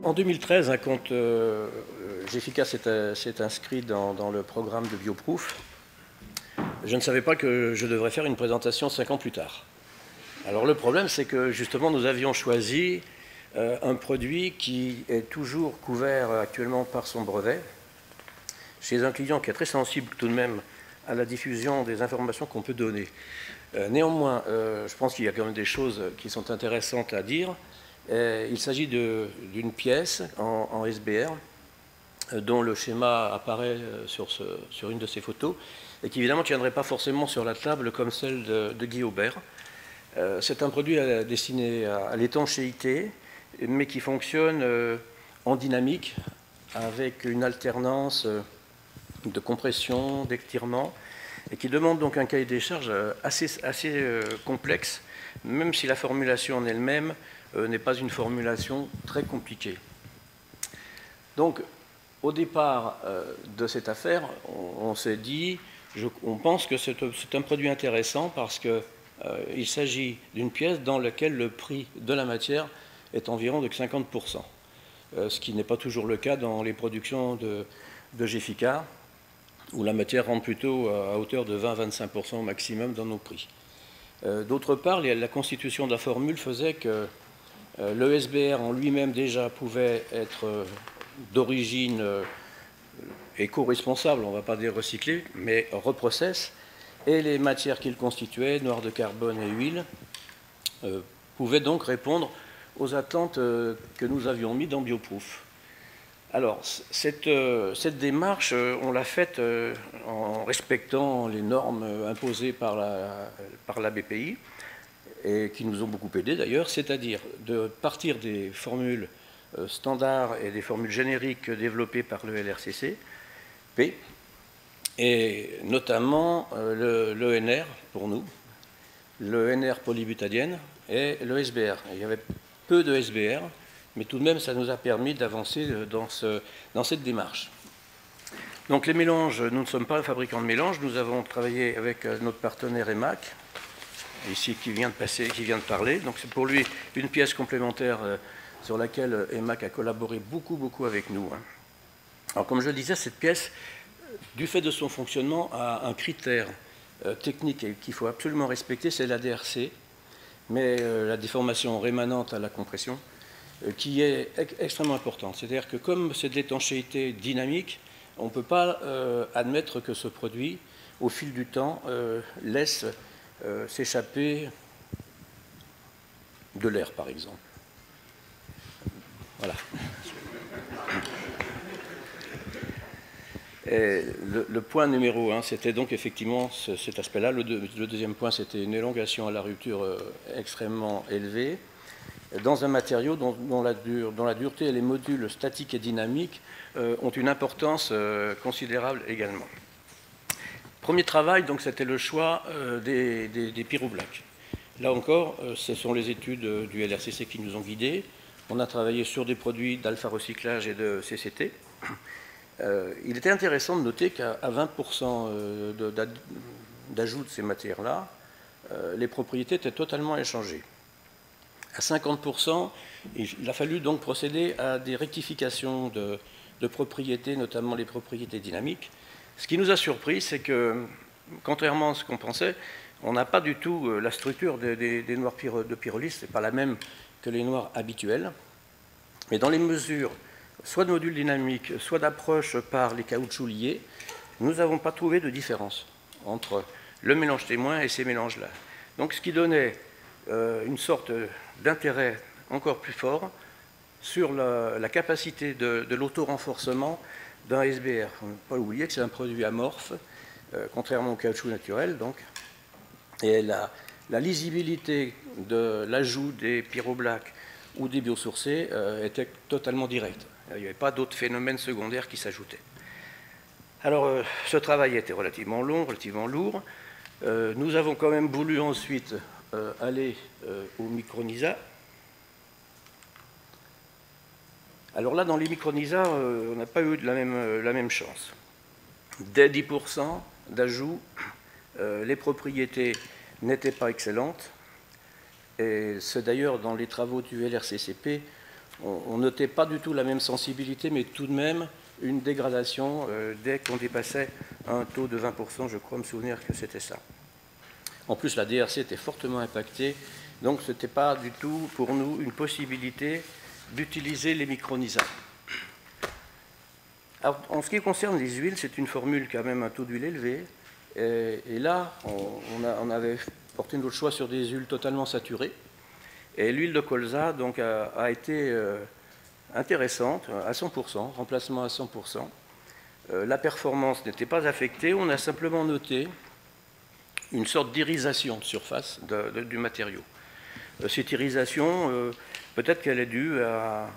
En 2013, quand Gefica s'est inscrit dans le programme de Bioproof, je ne savais pas que je devrais faire une présentation 5 ans plus tard. Alors le problème, c'est que justement, nous avions choisi un produit qui est toujours couvert actuellement par son brevet, chez un client qui est très sensible tout de même à la diffusion des informations qu'on peut donner. Néanmoins, je pense qu'il y a quand même des choses qui sont intéressantes à dire. Il s'agit d'une pièce en SBR dont le schéma apparaît sur une de ces photos et qui évidemment ne tiendrait pas forcément sur la table comme celle de Guy Aubert. C'est un produit destiné à l'étanchéité, mais qui fonctionne en dynamique avec une alternance de compression, d'étirement, et qui demande donc un cahier des charges assez complexe, même si la formulation en elle-même n'est pas une formulation très compliquée. Donc, au départ de cette affaire, on s'est dit, on pense que c'est un produit intéressant parce qu'il s'agit d'une pièce dans laquelle le prix de la matière est environ de 50%, ce qui n'est pas toujours le cas dans les productions de Gefica, où la matière rentre plutôt à hauteur de 20-25% au maximum dans nos prix. D'autre part, la constitution de la formule faisait que le SBR en lui-même déjà pouvait être d'origine éco-responsable, on ne va pas dire recyclé, mais reprocess, et les matières qu'il constituait, noir de carbone et huile, pouvaient donc répondre aux attentes que nous avions mises dans Bioproof. Alors, cette démarche, on l'a faite en respectant les normes imposées par la BPI, et qui nous ont beaucoup aidés d'ailleurs, c'est-à-dire de partir des formules standards et des formules génériques développées par le LRCC-P, et notamment l'ENR pour nous, l'ENR polybutadiène et le SBR. Il y avait peu de SBR, mais tout de même, ça nous a permis d'avancer dans cette démarche. Donc les mélanges, nous ne sommes pas fabricants de mélanges, nous avons travaillé avec notre partenaire EMAC, ici qui vient de parler. Donc c'est pour lui une pièce complémentaire sur laquelle EMAC a collaboré beaucoup avec nous. Alors comme je le disais, cette pièce, du fait de son fonctionnement, a un critère technique qu'il faut absolument respecter, c'est la DRC, mais la déformation rémanente à la compression, qui est extrêmement importante. C'est-à-dire que comme c'est de l'étanchéité dynamique, on ne peut pas admettre que ce produit, au fil du temps, laisse s'échapper de l'air, par exemple. Voilà. Et le point numéro 1, c'était donc effectivement cet aspect-là. Le deuxième point, c'était une élongation à la rupture extrêmement élevée, dans un matériau dont la dureté et les modules statiques et dynamiques ont une importance considérable également. Premier travail, donc, c'était le choix des pyroblacs. Là encore, ce sont les études du LRCC qui nous ont guidés. On a travaillé sur des produits d'alpha recyclage et de CCT. Il était intéressant de noter qu'à 20% d'ajout de ces matières-là, les propriétés étaient totalement inchangées. À 50%, il a fallu donc procéder à des rectifications de propriétés, notamment les propriétés dynamiques. Ce qui nous a surpris, c'est que, contrairement à ce qu'on pensait, on n'a pas du tout la structure des noirs de pyrolyse, ce n'est pas la même que les noirs habituels. Mais dans les mesures, soit de modules dynamiques, soit d'approche par les caoutchoucs liés, nous n'avons pas trouvé de différence entre le mélange témoin et ces mélanges-là. Donc ce qui donnait une sorte d'intérêt encore plus fort sur la capacité de l'auto-renforcement d'un SBR. Il ne faut pas oublier que c'est un produit amorphe, contrairement au caoutchouc naturel. Donc. Et la lisibilité de l'ajout des pyroblacs ou des biosourcés était totalement directe. Il n'y avait pas d'autres phénomènes secondaires qui s'ajoutaient. Alors, ce travail était relativement long, relativement lourd. Nous avons quand même voulu ensuite aller au Micronisa. Alors là, dans les Micronisa, on n'a pas eu la même chance. Dès 10% d'ajout, les propriétés n'étaient pas excellentes. Et c'est d'ailleurs dans les travaux du LRCCP on notait pas du tout la même sensibilité, mais tout de même une dégradation dès qu'on dépassait un taux de 20%, je crois me souvenir que c'était ça. En plus, la DRC était fortement impactée, donc ce n'était pas du tout pour nous une possibilité d'utiliser les micronisats. Alors, en ce qui concerne les huiles, c'est une formule qui a même un taux d'huile élevé. Et là, on avait porté notre choix sur des huiles totalement saturées. Et l'huile de colza donc, a été intéressante, à 100%, remplacement à 100%. La performance n'était pas affectée, on a simplement noté une sorte d'irisation de surface du matériau. Cette irisation, peut-être qu'elle est due à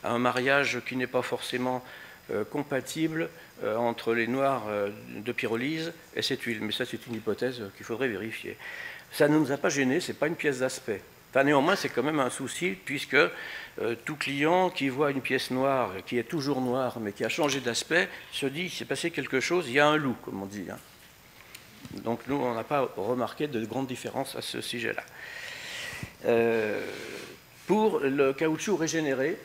un mariage qui n'est pas forcément compatible entre les noirs de pyrolyse et cette huile. Mais ça, c'est une hypothèse qu'il faudrait vérifier. Ça ne nous a pas gênés, ce n'est pas une pièce d'aspect. Enfin, néanmoins, c'est quand même un souci, puisque tout client qui voit une pièce noire, qui est toujours noire, mais qui a changé d'aspect, se dit, il s'est passé quelque chose, il y a un loup, comme on dit. Hein. Donc nous, on n'a pas remarqué de grandes différences à ce sujet-là. Pour le caoutchouc régénéré,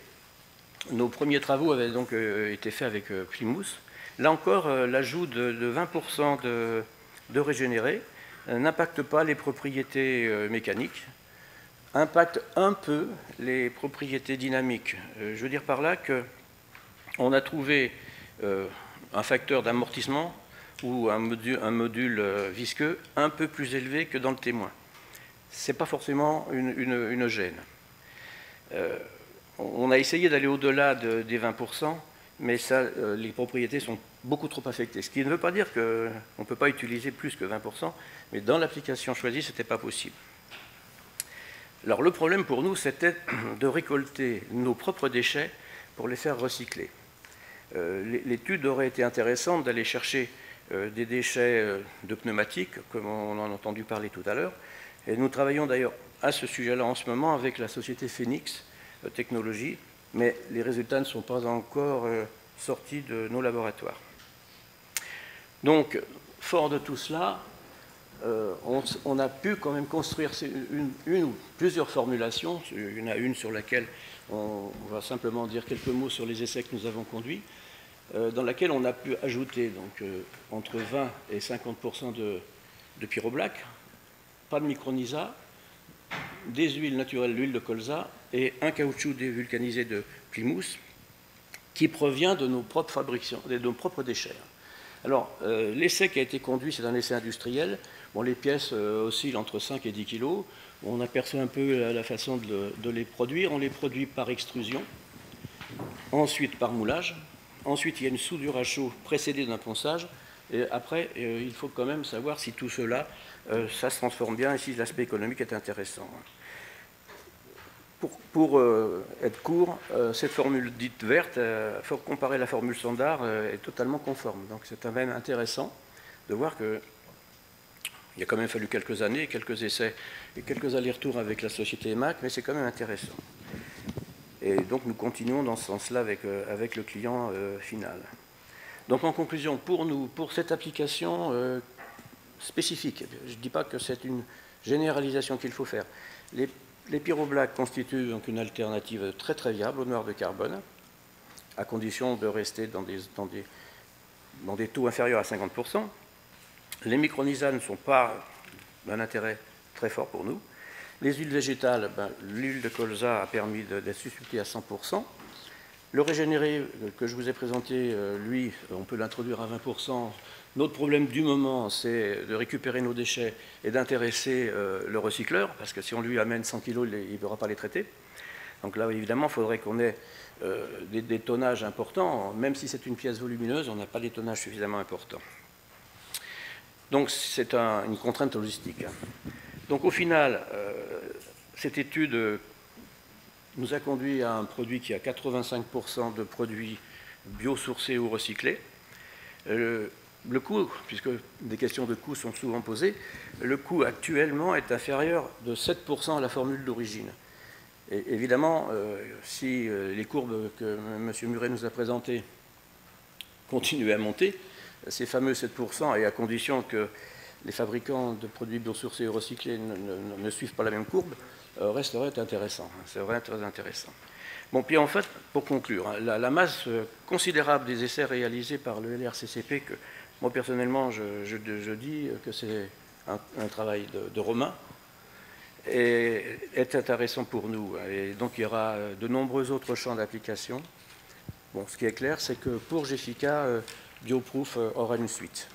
nos premiers travaux avaient donc été faits avec Plymouth. Là encore, l'ajout de 20% de régénéré n'impacte pas les propriétés mécaniques, impacte un peu les propriétés dynamiques. Je veux dire par là qu'on a trouvé un facteur d'amortissement ou un module visqueux un peu plus élevé que dans le témoin. Ce n'est pas forcément une gêne. On a essayé d'aller au-delà des 20%, mais ça, les propriétés sont beaucoup trop affectées. Ce qui ne veut pas dire qu'on ne peut pas utiliser plus que 20%, mais dans l'application choisie, ce n'était pas possible. Alors le problème pour nous, c'était de récolter nos propres déchets pour les faire recycler. L'étude aurait été intéressante d'aller chercher des déchets de pneumatiques, comme on en a entendu parler tout à l'heure, et nous travaillons d'ailleurs à ce sujet-là en ce moment avec la société Phoenix Technologies, mais les résultats ne sont pas encore sortis de nos laboratoires. Donc, fort de tout cela, on a pu quand même construire une ou plusieurs formulations. Il y en a une sur laquelle on va simplement dire quelques mots sur les essais que nous avons conduits, dans laquelle on a pu ajouter donc, entre 20 et 50% de pyroblack, pas de micronisa, des huiles naturelles, l'huile de colza et un caoutchouc dévulcanisé de Plymouth qui provient de nos propres fabrications, de nos propres déchets. Alors, l'essai qui a été conduit, c'est un essai industriel. Bon, les pièces oscillent entre 5 et 10 kg. On aperçoit un peu la façon de les produire. On les produit par extrusion, ensuite par moulage. Ensuite, il y a une soudure à chaud précédée d'un ponçage. Et après, il faut quand même savoir si tout cela, ça se transforme bien et si l'aspect économique est intéressant. Pour être court, cette formule dite verte, faut comparer la formule standard, est totalement conforme. Donc c'est même intéressant de voir qu'il a quand même fallu quelques années, quelques essais et quelques allers-retours avec la société EMAC, mais c'est quand même intéressant. Et donc nous continuons dans ce sens-là avec le client final. Donc en conclusion, pour nous, pour cette application spécifique, je ne dis pas que c'est une généralisation qu'il faut faire. Les pyroblacks constituent donc une alternative très très viable au noir de carbone, à condition de rester dans des taux inférieurs à 50%. Les micronisats ne sont pas d'un intérêt très fort pour nous. Les huiles végétales, l'huile de colza a permis d'être substituée à 100%. Le régénéré que je vous ai présenté, lui, on peut l'introduire à 20%. Notre problème du moment, c'est de récupérer nos déchets et d'intéresser le recycleur, parce que si on lui amène 100 kg, il ne pourra pas les traiter. Donc là, évidemment, il faudrait qu'on ait des tonnages importants. Même si c'est une pièce volumineuse, on n'a pas des tonnages suffisamment importants. Donc c'est une contrainte logistique. Donc au final, cette étude nous a conduit à un produit qui a 85% de produits biosourcés ou recyclés. Le coût, puisque des questions de coût sont souvent posées, le coût actuellement est inférieur de 7% à la formule d'origine. Et évidemment, si les courbes que M. Muret nous a présentées continuaient à monter, ces fameux 7%, et à condition que les fabricants de produits biosourcés et recyclés ne suivent pas la même courbe, resterait intéressant. C'est vrai, très intéressant. Bon, puis en fait, pour conclure, la masse considérable des essais réalisés par le LRCCP, que moi personnellement je dis que c'est un travail de Romain, est intéressant pour nous. Et donc il y aura de nombreux autres champs d'application. Bon, ce qui est clair, c'est que pour GEFICA, BioProof aura une suite.